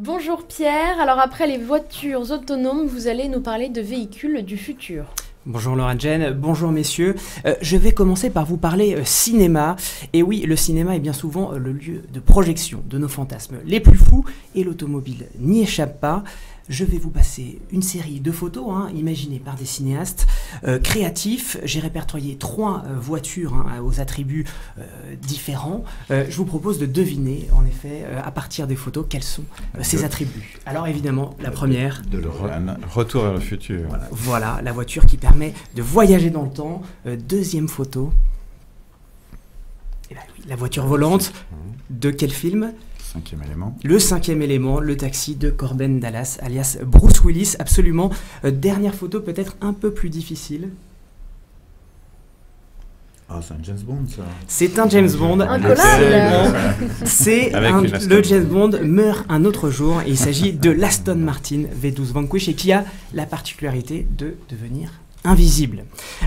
Bonjour Pierre, alors après les voitures autonomes, vous allez nous parler de véhicules du futur. Bonjour Laura-Jane, bonjour messieurs. Je vais commencer par vous parler cinéma. Et oui, le cinéma est bien souvent le lieu de projection de nos fantasmes les plus fous et l'automobile n'y échappe pas. Je vais vous passer une série de photos imaginées par des cinéastes créatifs. J'ai répertorié 3 voitures aux attributs différents. Je vous propose de deviner, en effet, à partir des photos, quels sont ces attributs. Alors évidemment, la première... Retour vers le futur. Voilà, la voiture qui permet de voyager dans le temps. Deuxième photo. Et ben oui, la voiture volante. De quel film ? Cinquième élément. Le cinquième élément, le taxi de Corbin Dallas, alias Bruce Willis, absolument. Dernière photo, peut-être un peu plus difficile. Ah, c'est un James Bond, ça. C'est un James Bond. Un collage. C'est le James Bond meurt un autre jour. Et il s'agit de l'Aston Martin V12 Vanquish et qui a la particularité de devenir invisible.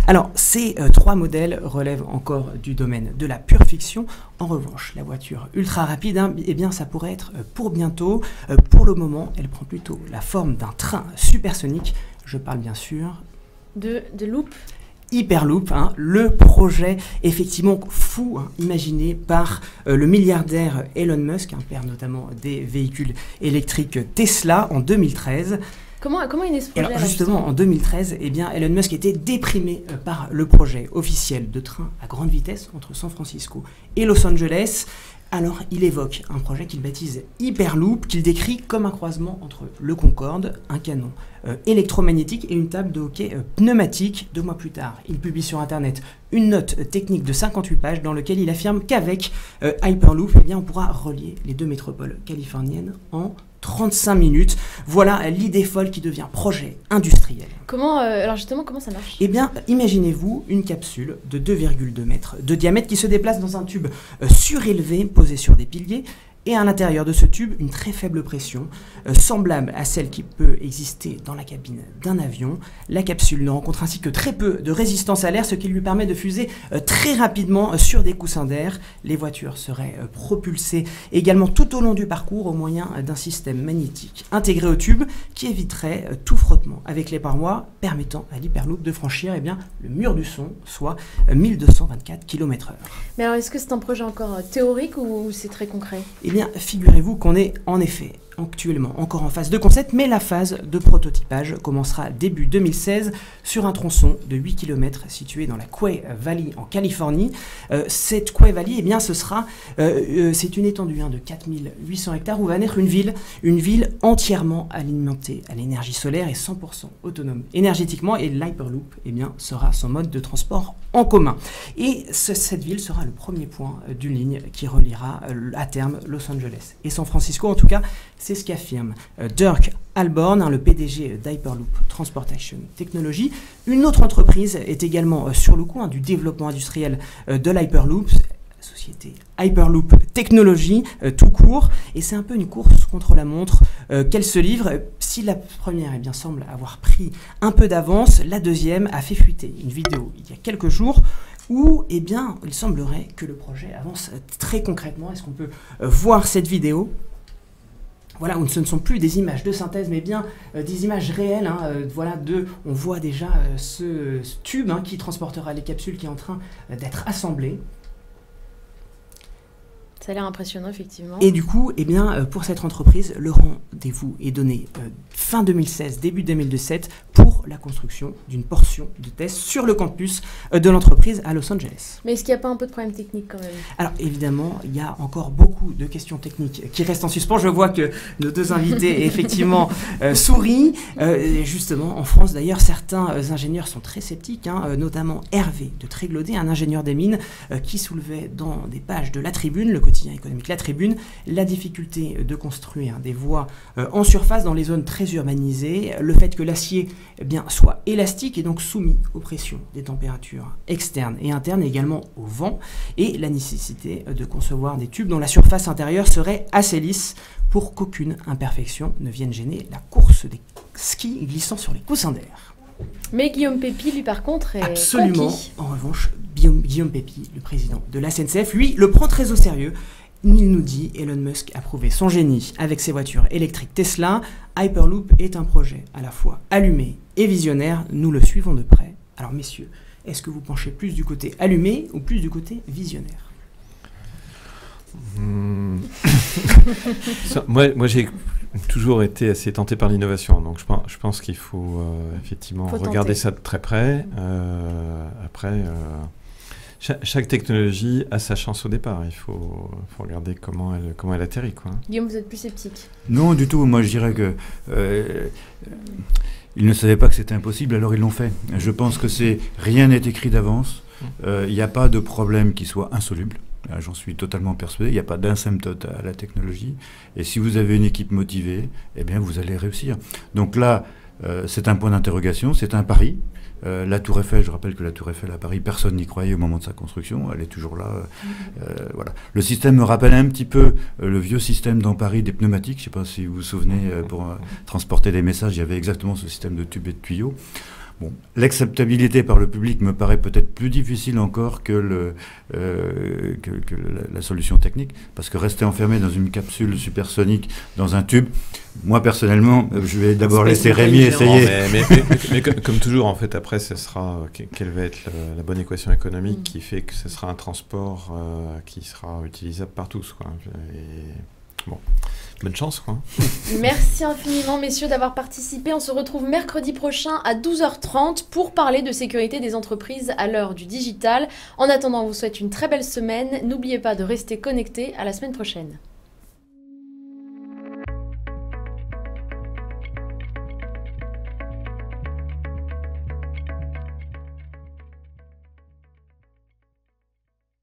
Alors, ces 3 modèles relèvent encore du domaine de la pure fiction. En revanche, la voiture ultra rapide, eh bien, ça pourrait être pour bientôt. Pour le moment, elle prend plutôt la forme d'un train supersonique. Je parle bien sûr de Loop. Hyperloop, le projet effectivement fou imaginé par le milliardaire Elon Musk, père notamment des véhicules électriques Tesla en 2013. Comment il est ce projet? Alors justement, en 2013, eh bien, Elon Musk était déprimé par le projet officiel de train à grande vitesse entre San Francisco et Los Angeles. Alors, il évoque un projet qu'il baptise Hyperloop, qu'il décrit comme un croisement entre le Concorde, un canon électromagnétique et une table de hockey pneumatique. 2 mois plus tard, il publie sur Internet une note technique de 58 pages dans laquelle il affirme qu'avec Hyperloop, eh bien, on pourra relier les 2 métropoles californiennes en 35 minutes. Voilà l'idée folle qui devient projet industriel. Alors justement, comment ça marche? Eh bien, imaginez-vous une capsule de 2,2 mètres de diamètre qui se déplace dans un tube surélevé posé sur des piliers. Et à l'intérieur de ce tube, une très faible pression, semblable à celle qui peut exister dans la cabine d'un avion. La capsule ne rencontre ainsi que très peu de résistance à l'air, ce qui lui permet de fuser très rapidement sur des coussins d'air. Les voitures seraient propulsées également tout au long du parcours au moyen d'un système magnétique intégré au tube qui éviterait tout frottement avec les parois, permettant à l'Hyperloop de franchir le mur du son, soit 1224 km/h. Mais alors, est-ce que c'est un projet encore théorique ou c'est très concret? Eh bien, figurez-vous qu'on est en effet actuellement encore en phase de concept, mais la phase de prototypage commencera début 2016 sur un tronçon de 8 km situé dans la Quay Valley en Californie. Cette Quay Valley, eh bien, c'est une étendue de 4800 hectares où va naître une ville entièrement alimentée à l'énergie solaire et 100% autonome énergétiquement, et l'Hyperloop, eh bien, sera son mode de transport en commun. Et cette ville sera le premier point d'une ligne qui reliera à terme Los Angeles et San Francisco. En tout cas, c'est ce qu'affirme Dirk Alborn, le PDG d'Hyperloop Transportation Technology. Une autre entreprise est également sur le coup du développement industriel de l'Hyperloop, la société Hyperloop Technology, tout court. Et c'est un peu une course contre la montre qu'elle se livre. Si la première semble avoir pris un peu d'avance, la deuxième a fait fuiter une vidéo il y a quelques jours où il semblerait que le projet avance très concrètement. Est-ce qu'on peut voir cette vidéo ? Voilà, où ce ne sont plus des images de synthèse, mais bien des images réelles. On voit déjà ce tube qui transportera les capsules qui est en train d'être assemblé. Ça a l'air impressionnant, effectivement. Et du coup, pour cette entreprise, le rendez-vous est donné fin 2016, début 2017, pour la construction d'une portion de test sur le campus de l'entreprise à Los Angeles. Mais est-ce qu'il n'y a pas un peu de problème technique quand même? Alors évidemment, il y a encore beaucoup de questions techniques qui restent en suspens. Je vois que nos 2 invités, effectivement, sourient. Justement, en France, d'ailleurs, certains ingénieurs sont très sceptiques, notamment Hervé de Tréglaudet, un ingénieur des mines, qui soulevait dans des pages de La Tribune, le quotidien économique La Tribune, la difficulté de construire des voies en surface dans les zones très urbanisées, le fait que l'acier soit élastique et donc soumis aux pressions des températures externes et internes, et également au vent, et la nécessité de concevoir des tubes dont la surface intérieure serait assez lisse pour qu'aucune imperfection ne vienne gêner la course des skis glissant sur les coussins d'air. Mais Guillaume Pépi, lui, par contre, est absolument conquis. En revanche, Guillaume Pépi, le président de la SNCF, lui, le prend très au sérieux il nous dit, Elon Musk a prouvé son génie avec ses voitures électriques Tesla. Hyperloop est un projet à la fois allumé et visionnaire. Nous le suivons de près. Alors messieurs, est-ce que vous penchez plus du côté allumé ou plus du côté visionnaire ? Moi, j'ai toujours été assez tenté par l'innovation, donc je pense qu'il faut effectivement regarder ça de très près. Après, chaque technologie a sa chance au départ. Il faut regarder comment elle atterrit, quoi. Guillaume, vous êtes plus sceptique? Non, du tout. Moi, je dirais que ils ne savaient pas que c'était impossible, alors ils l'ont fait. Je pense que rien n'est écrit d'avance. Il n'y a pas de problème qui soit insoluble. J'en suis totalement persuadé. Il n'y a pas d'asymptote à la technologie. Et si vous avez une équipe motivée, eh bien, vous allez réussir. Donc là, c'est un point d'interrogation, c'est un pari. La Tour Eiffel, je rappelle que la Tour Eiffel à Paris, personne n'y croyait au moment de sa construction. Elle est toujours là. Voilà. Le système me rappelle un petit peu le vieux système dans Paris des pneumatiques. Je ne sais pas si vous vous souvenez, pour transporter des messages, il y avait exactement ce système de tubes et de tuyaux. Bon, l'acceptabilité par le public me paraît peut-être plus difficile encore que la solution technique, parce que rester enfermé dans une capsule supersonique, dans un tube, moi personnellement, je vais d'abord laisser Rémi essayer. Mais comme toujours, en fait, après, ce sera quelle va être la bonne équation économique qui fait que ce sera un transport qui sera utilisable par tous, quoi. Et bon. Bonne chance, quoi. Merci infiniment, messieurs, d'avoir participé. On se retrouve mercredi prochain à 12h30 pour parler de sécurité des entreprises à l'heure du digital. En attendant, on vous souhaite une très belle semaine. N'oubliez pas de rester connectés. À la semaine prochaine.